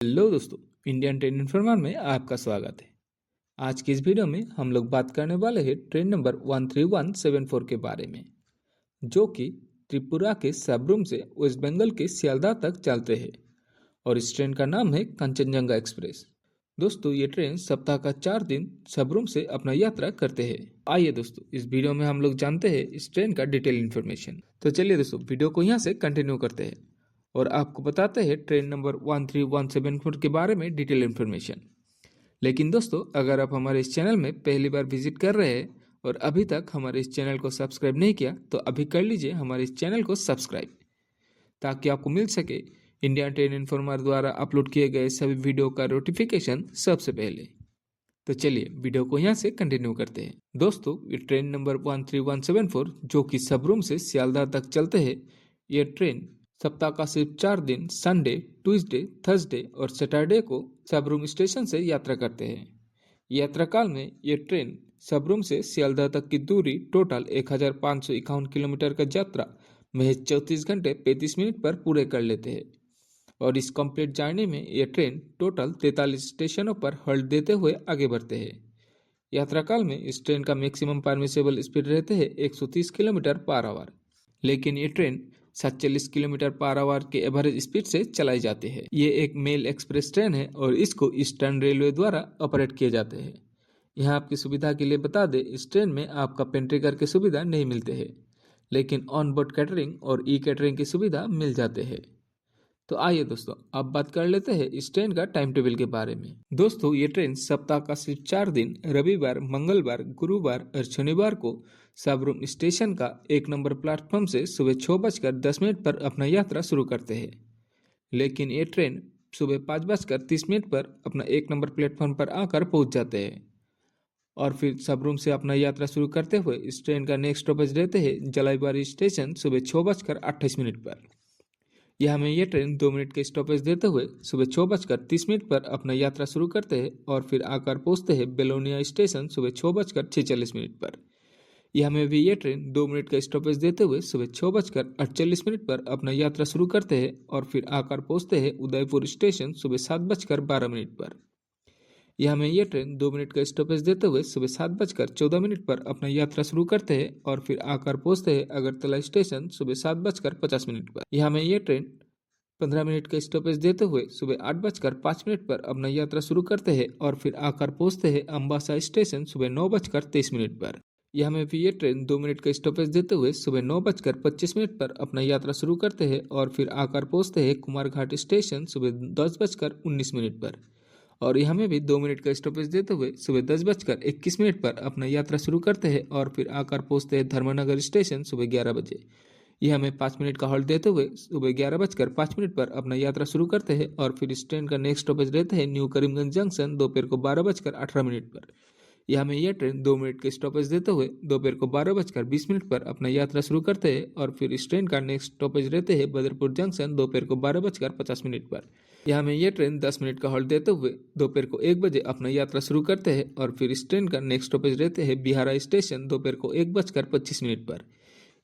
Hello दोस्तों, Indian train informer में आपका स्वागत है। आज की इस वीडियो में हम लोग बात करने वाले हैं ट्रेन नंबर 13174 के बारे में, जो कि त्रिपुरा के सबरूम से वेस्ट बंगाल के सियालदह तक चलते हैं और इस ट्रेन का नाम है कंचनजंगा एक्सप्रेस। दोस्तों, ये ट्रेन सप्ताह का 4 दिन सबरूम से अपना यात्रा करते हैं। आइए दोस्तों, इस वीडियो में हम लोग जानते हैं इस ट्रेन का डिटेल इन्फॉर्मेशन। तो चलिए दोस्तों, वीडियो को यहाँ से कंटिन्यू करते हैं और आपको बताते हैं ट्रेन नंबर 13174 के बारे में डिटेल इन्फॉर्मेशन। लेकिन दोस्तों, अगर आप हमारे इस चैनल में पहली बार विजिट कर रहे हैं और अभी तक हमारे इस चैनल को सब्सक्राइब नहीं किया तो अभी कर लीजिए हमारे इस चैनल को सब्सक्राइब, ताकि आपको मिल सके इंडिया ट्रेन इन्फॉर्मर द्वारा अपलोड किए गए सभी वीडियो का नोटिफिकेशन सबसे पहले। तो चलिए वीडियो को यहाँ से कंटिन्यू करते हैं। दोस्तों, ये ट्रेन नंबर 13174 जो कि सबरूम से सियालदह तक चलते हैं, ये ट्रेन सप्ताह का सिर्फ 4 दिन संडे, ट्यूसडे, थर्सडे और सैटरडे को सबरूम स्टेशन से यात्रा करते हैं। यात्रा काल में ये ट्रेन सबरूम से सियालदह तक की दूरी टोटल 1551 किलोमीटर का यात्रा महज 34 घंटे 35 मिनट पर पूरे कर लेते हैं और इस कंप्लीट जर्नी में यह ट्रेन टोटल 43 स्टेशनों पर हॉल्ट देते हुए आगे बढ़ते हैं। यात्रा काल में इस ट्रेन का मैक्सिमम परमिसेबल स्पीड रहते हैं 130 किलोमीटर पर आवर, लेकिन ये ट्रेन 47 किलोमीटर पर आवर के एवरेज स्पीड से चलाई जाती है। ये एक मेल एक्सप्रेस ट्रेन है और इसको ईस्टर्न रेलवे द्वारा ऑपरेट किए जाते हैं। यहाँ आपकी सुविधा के लिए बता दें, इस ट्रेन में आपका पेंट्री कार की सुविधा नहीं मिलते हैं, लेकिन ऑन बोर्ड कैटरिंग और ई कैटरिंग की सुविधा मिल जाते हैं। तो आइए दोस्तों, अब बात कर लेते हैं इस ट्रेन का टाइम टेबल के बारे में। दोस्तों, ये ट्रेन सप्ताह का सिर्फ 4 दिन रविवार, मंगलवार, गुरुवार और शनिवार को सबरूम स्टेशन का 1 नंबर प्लेटफॉर्म से सुबह 6:10 पर अपना यात्रा शुरू करते हैं, लेकिन ये ट्रेन सुबह 5:30 पर अपना 1 नंबर प्लेटफॉर्म पर आकर पहुंच जाते हैं और फिर सबरूम से अपना यात्रा शुरू करते हुए इस ट्रेन का नेक्स्ट स्टॉपेज रहते हैं जलाईबाड़ी स्टेशन सुबह 6:28 पर। यह हमें यह ट्रेन 2 मिनट के स्टॉपेज देते हुए सुबह 6:30 पर अपना यात्रा शुरू करते हैं और फिर आकर पहुंचते हैं बेलोनिया स्टेशन सुबह 6:46 पर। यह हमें भी यह ट्रेन 2 मिनट का स्टॉपेज देते हुए सुबह 6:48 पर अपना यात्रा शुरू करते हैं और फिर आकर पहुंचते हैं उदयपुर स्टेशन सुबह 7:12 पर। यह हमें यह ट्रेन 2 मिनट का स्टॉपेज देते हुए सुबह 7:14 पर अपना यात्रा शुरू करते हैं और फिर आकर पहुंचते हैं अगरतला स्टेशन सुबह 7:50 पर। यह हमें यह ट्रेन 15 मिनट का स्टॉपेज देते हुए सुबह 8:05 पर अपना यात्रा शुरू करते हैं और फिर आकर पहुंचते हैं अम्बासा स्टेशन सुबह 9:23 पर। यह हमें भी ये ट्रेन 2 मिनट का स्टॉपेज देते हुए सुबह 9:25 पर अपना यात्रा शुरू करते हैं और फिर आकर पहुंचते हैं कुमारघाट स्टेशन सुबह 10:19 पर। और यह हमें भी 2 मिनट का स्टॉपेज देते हुए सुबह 10:21 पर अपना यात्रा शुरू करते हैं और फिर आकर पहुंचते हैं धर्मनगर स्टेशन सुबह 11 बजे। यह हमें 5 मिनट का हॉल्ट देते हुए सुबह 11:05 पर अपना यात्रा शुरू करते हैं और फिर इस ट्रेन का नेक्स्ट स्टॉपेज रहते हैं न्यू करीमगंज जंक्शन दोपहर को 12:18 पर। यह हमें यह ट्रेन 2 मिनट के स्टॉपेज देते हुए दोपहर को 12:20 पर अपना यात्रा शुरू करते हैं और फिर इस ट्रेन का नेक्स्ट स्टॉपेज रहते हैं बदरपुर जंक्शन दोपहर को 12:50 पर। यह हमें यह ट्रेन 10 मिनट का हॉल्ट देते हुए दोपहर को 1 बजे अपना यात्रा शुरू करते हैं और फिर इस ट्रेन का नेक्स्ट स्टॉपेज रहते हैं बिहारा स्टेशन दोपहर को 1:25 पर।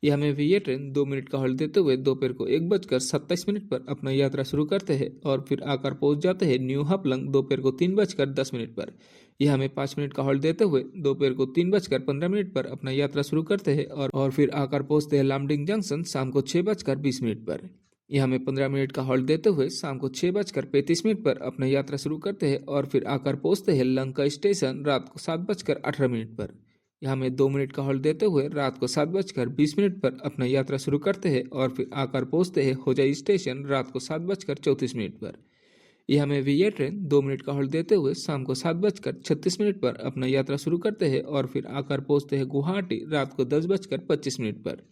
यह हमें भी ये ट्रेन 2 मिनट का हॉल्ट देते हुए दोपहर को 1:27 पर अपना यात्रा शुरू करते हैं और फिर आकर पहुंच जाते हैं न्यू हापलंग दोपहर को 3:10 पर। यह हमें 5 मिनट का हॉल्ट देते हुए दोपहर को 3:15 पर अपना यात्रा शुरू करते हैं और फिर आकर पहुंचते हैं लामडिंग जंक्शन शाम को 6:20 पर। यह हमें 15 मिनट का हॉल्ट देते हुए शाम को 6:35 पर अपना यात्रा शुरू करते हैं और फिर आकर पहुंचते हैं लंका स्टेशन रात को 7:18 पर। यहाँ में 2 मिनट का हॉल्ट देते हुए रात को 7:20 पर अपना यात्रा शुरू करते हैं और फिर आकर पहुंचते हैं होजाई स्टेशन रात को 7:34 पर। यह में भी ये ट्रेन 2 मिनट का हॉल्ट देते हुए शाम को 7:36 पर अपना यात्रा शुरू करते हैं और फिर आकर पहुंचते हैं गुवाहाटी रात को 10:25 पर।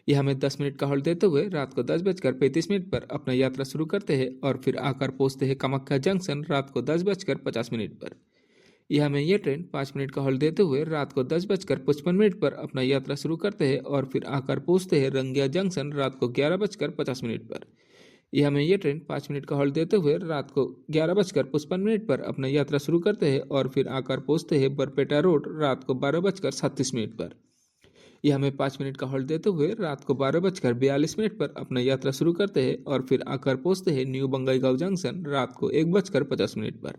यह हमें 10 मिनट का हॉल्ट देते हुए रात को 10:35 पर अपना यात्रा शुरू करते हैं और फिर आकर पहुंचते हैं कामाख्या जंक्शन रात को 10:50 पर। यह हमें यह ट्रेन 5 मिनट का हॉल्ट देते हुए रात को 10:55 पर अपना यात्रा शुरू करते हैं और फिर आकर पहुंचते हैं रंगिया जंक्शन रात को 11:50 पर। यह हमें यह ट्रेन 5 मिनट का हॉल्ट देते हुए रात को 11:55 पर अपना यात्रा शुरू करते हैं और फिर आकर पहुंचते हैं बरपेटा रोड रात को 12:37 पर। ये हमें 5 मिनट का हॉल्ट देते हुए रात को 12:42 पर अपना यात्रा शुरू करते हैं और फिर आकर पहुंचते हैं न्यू बंगाईगांव जंक्शन रात को 1:50 पर।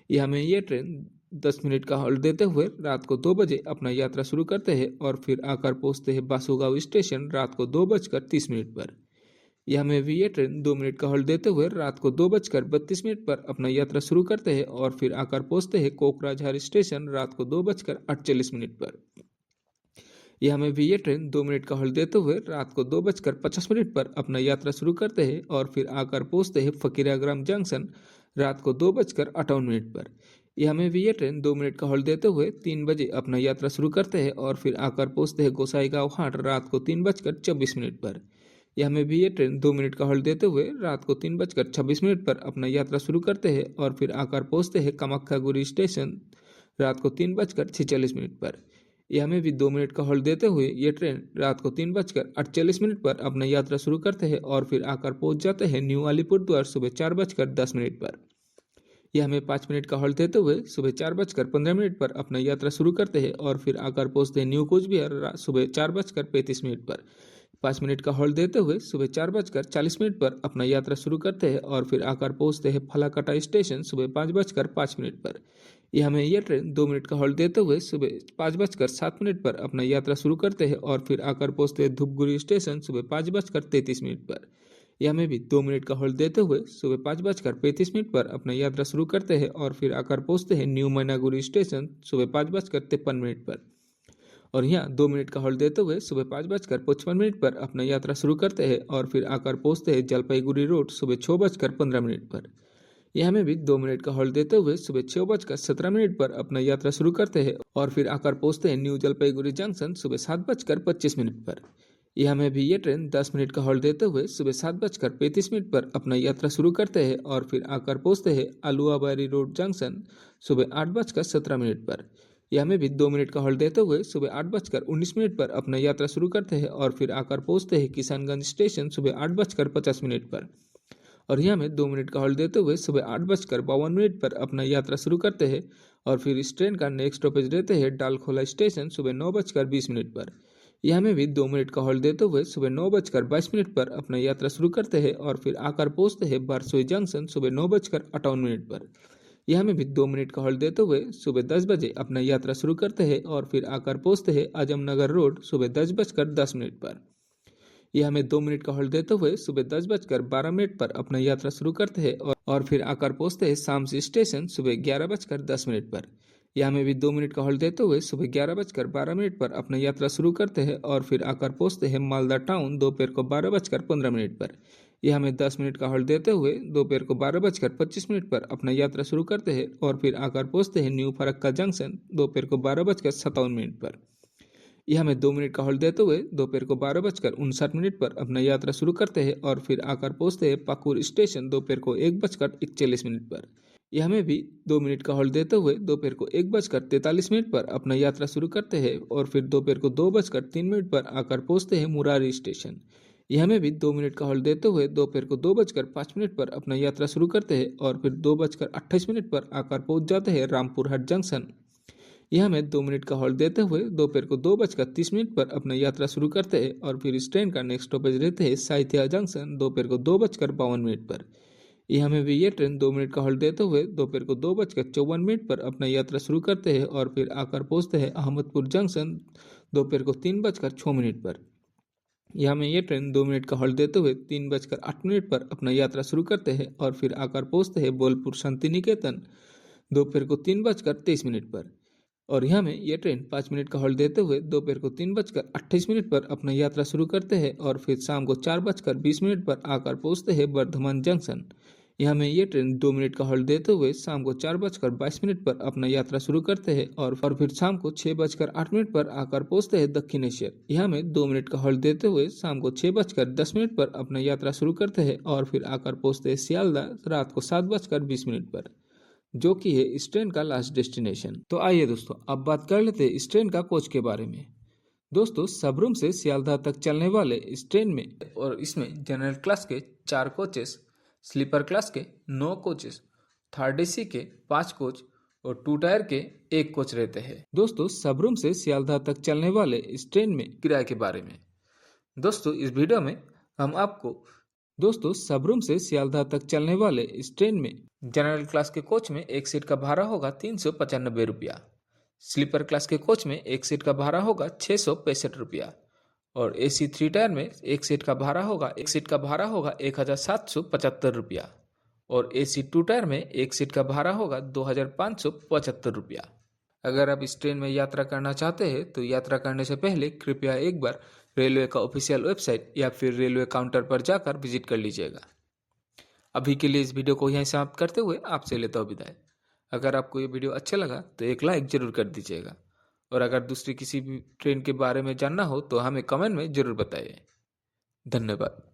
ये हमें ये ट्रेन 10 मिनट का हॉल्ट देते हुए रात को 2 बजे अपना यात्रा शुरू करते हैं और फिर आकर पहुंचते हैं बासुगांव स्टेशन रात को 2:30 पर। यह हमें भी ये ट्रेन 2 मिनट का हॉल्ट देते हुए रात को 2:32 पर अपना यात्रा शुरू करते हैं और फिर आकर पहुंचते हैं कोकराझार स्टेशन रात को 2:48 पर। यह हमें भी ये ट्रेन 2 मिनट का हॉल्ट देते हुए रात को 2:50 पर अपना यात्रा शुरू करते हैं और फिर आकर पहुंचते हैं फकीराग्राम जंक्शन रात को 2:58 पर। यह हमें भी ये ट्रेन 2 मिनट का हॉल्ट देते हुए 3 बजे अपना यात्रा शुरू करते हैं और फिर आकर पहुंचते हैं गोसाईगांव हाट रात को 3:24 पर। यह हमें भी ये ट्रेन 2 मिनट का हॉल्ट देते हुए रात को 3:26 पर अपना यात्रा शुरू करते हैं और फिर आकर पहुंचते हैं कामाख्यागुरी स्टेशन रात को 3:46 पर। यह हमें भी 2 मिनट का हॉल्ट देते हुए ये ट्रेन रात को 3:48 पर अपना यात्रा शुरू करते हैं और फिर आकर पहुंच जाते हैं न्यू अलीपुरद्वार सुबह 4:10 पर। यह हमें 5 मिनट का हॉल्ट देते हुए सुबह 4:15 पर अपना यात्रा शुरू करते हैं और फिर आकर पहुंचते हैं न्यू कोच बिहार सुबह 4:35 पर। 5 मिनट का हॉल्ट देते हुए सुबह 4:40 पर अपना यात्रा शुरू करते हैं और फिर आकर पहुंचते हैं फलाकाटा स्टेशन सुबह 5:05 पर। यह हमें यह ट्रेन 2 मिनट का हॉल्ट देते हुए सुबह 5:07 पर अपना यात्रा शुरू करते हैं और फिर आकर पहुंचते हैं धूपगुड़ी स्टेशन सुबह 5:33 पर। यह हमें भी 2 मिनट का हॉल्ट देते हुए सुबह 5:35 पर अपना यात्रा शुरू करते हैं और फिर आकर पहुंचते हैं न्यू मैनागुड़ी स्टेशन सुबह 5:53 पर। और यहाँ 2 मिनट का हॉल्ट देते हुए सुबह 5:55 पर अपना यात्रा शुरू करते हैं और फिर आकर पहुंचते हैं जलपाईगुड़ी रोड सुबह 6:15 पर। यह हमें भी 2 मिनट का हॉल्ट देते हुए सुबह 6:17 पर अपना यात्रा शुरू करते हैं और फिर आकर पहुंचते हैं न्यू जलपाईगुड़ी जंक्शन सुबह 7:25 पर। यह हमें भी ये ट्रेन 10 मिनट का हॉल्ट देते हुए सुबह 7:35 पर अपना यात्रा शुरू करते हैं और फिर आकर पहुंचते हैं आलुआबारी रोड जंक्शन सुबह 8:17 पर। यह हमें भी 2 मिनट का हॉल्ट देते हुए सुबह 8:19 पर अपना यात्रा शुरू करते हैं और फिर आकर पहुंचते हैं किशनगंज स्टेशन सुबह 8:50 पर। और यहाँ में 2 मिनट का हॉल्ट देते हुए सुबह 8:52 पर अपना यात्रा शुरू करते हैं और फिर इस ट्रेन का नेक्स्ट स्टॉपेज रहते हैं डालखोला स्टेशन सुबह 9:20 पर। यह में भी 2 मिनट का हॉल्ट देते हुए सुबह 9:22 पर अपना यात्रा शुरू करते हैं और फिर आकर पहुंचते हैं बारसोई जंक्शन सुबह 9:58 पर। यह में भी 2 मिनट का हॉल्ट देते हुए सुबह 10 बजे अपना यात्रा शुरू करते हैं और फिर आकर पहुंचते हैं आजमनगर रोड सुबह 10:10 पर। यह हमें 2 मिनट का हॉल्ट देते हुए सुबह 10:12 पर अपना यात्रा शुरू करते हैं और फिर आकर पहुंचते हैं शामसी स्टेशन सुबह 11:10 पर। यह हमें भी 2 मिनट का हॉल्ट देते हुए सुबह 11:12 पर अपना यात्रा शुरू करते हैं और फिर आकर पहुंचते हैं मालदा टाउन दोपहर को 12:15 पर। यह हमें 10 मिनट का हॉल्ट देते हुए दोपहर को 12:25 पर अपना यात्रा शुरू करते हैं और फिर आकर पहुंचते हैं न्यू फरक्का जंक्शन दोपहर को 12:57 पर। यह हमें 2 मिनट का हॉल्ट देते हुए दोपहर को 12:59 पर अपना यात्रा शुरू करते हैं और फिर आकर पहुंचते हैं पाकुर स्टेशन दोपहर को 1:41 पर। यह हमें भी 2 मिनट का हॉल्ट देते हुए दोपहर को 1:43 पर अपना यात्रा शुरू करते हैं और फिर दोपहर को 2:03 पर आकर पहुंचते हैं मुरारी स्टेशन। यह हमें भी 2 मिनट का हॉल्ट देते हुए दोपहर को 2:05 पर अपना यात्रा शुरू करते हैं और फिर 2:28 पर आकर पहुंच जाते हैं रामपुर हाट जंक्शन। यह हमें 2 मिनट का हॉल्ट देते हुए दोपहर को 2:30 पर अपना यात्रा शुरू करते हैं और फिर इस ट्रेन का नेक्स्ट स्टॉपेज रहते हैं साहित्या जंक्शन दोपहर को 2:52 पर। यह हमें भी ये ट्रेन 2 मिनट का हॉल्ट देते हुए दोपहर को 2:54 पर अपना यात्रा शुरू करते हैं और फिर आकर पहुंचते हैं अहमदपुर जंक्शन दोपहर को 3:06 पर। यह हमें ये ट्रेन 2 मिनट का हॉल्ट देते हुए 3:08 पर अपना यात्रा शुरू करते हैं और फिर आकर पहुंचते हैं बोलपुर शांति निकेतन दोपहर को 3:23 पर। और यहाँ में ये ट्रेन 5 मिनट का हॉल्ट देते हुए दोपहर को 3:28 पर अपना यात्रा शुरू करते हैं और फिर शाम को 4:20 पर आकर पहुंचते हैं बर्धमान जंक्शन। यहाँ में ये ट्रेन 2 मिनट का हॉल्ट देते हुए शाम को 4:22 पर अपना यात्रा शुरू करते हैं और फिर शाम को 6:08 पर आकर पहुंचते हैं दक्षिणेश्वर। यहाँ में 2 मिनट का हॉल्ट देते हुए शाम को 6:10 पर अपना यात्रा शुरू करते हैं और फिर आकर पहुंचते हैं सियालदा रात को 7:20 पर, जो कि है इस ट्रेन का लास्ट डेस्टिनेशन। तो आइए दोस्तों अब बात कर लेते हैं इस ट्रेन का कोच के बारे में। दोस्तों सबरूम से सियालदह तक चलने वाले इस ट्रेन में और इसमें जनरल क्लास के 4 कोचेस, स्लीपर क्लास के 9 कोचेस, थर्ड एसी के 5 कोच और 2 टायर के 1 कोच रहते हैं। दोस्तों, सबरूम से सियालदह तक चलने वाले इस ट्रेन में किराए के बारे में दोस्तों इस वीडियो में हम आपको सबरूम से सियालदह तक चलने वाले इस ट्रेन में जनरल क्लास के कोच में एक सीट का भाड़ा होगा 395 रुपया, स्लीपर क्लास के कोच में एक सीट का भाड़ा होगा 665 रुपया और AC 3 टायर में एक सीट का भाड़ा होगा 1775 रुपया और AC 2 टायर में एक सीट का भाड़ा होगा 2575 रुपया। अगर आप इस ट्रेन में यात्रा करना चाहते हैं तो यात्रा करने से पहले कृपया एक बार रेलवे का ऑफिशियल वेबसाइट या फिर रेलवे काउंटर पर जाकर विजिट कर लीजिएगा। अभी के लिए इस वीडियो को यहीं समाप्त करते हुए आपसे लेता हूँ विदाई। अगर आपको ये वीडियो अच्छा लगा तो एक लाइक जरूर कर दीजिएगा और अगर दूसरी किसी भी ट्रेन के बारे में जानना हो तो हमें कमेंट में जरूर बताइए। धन्यवाद।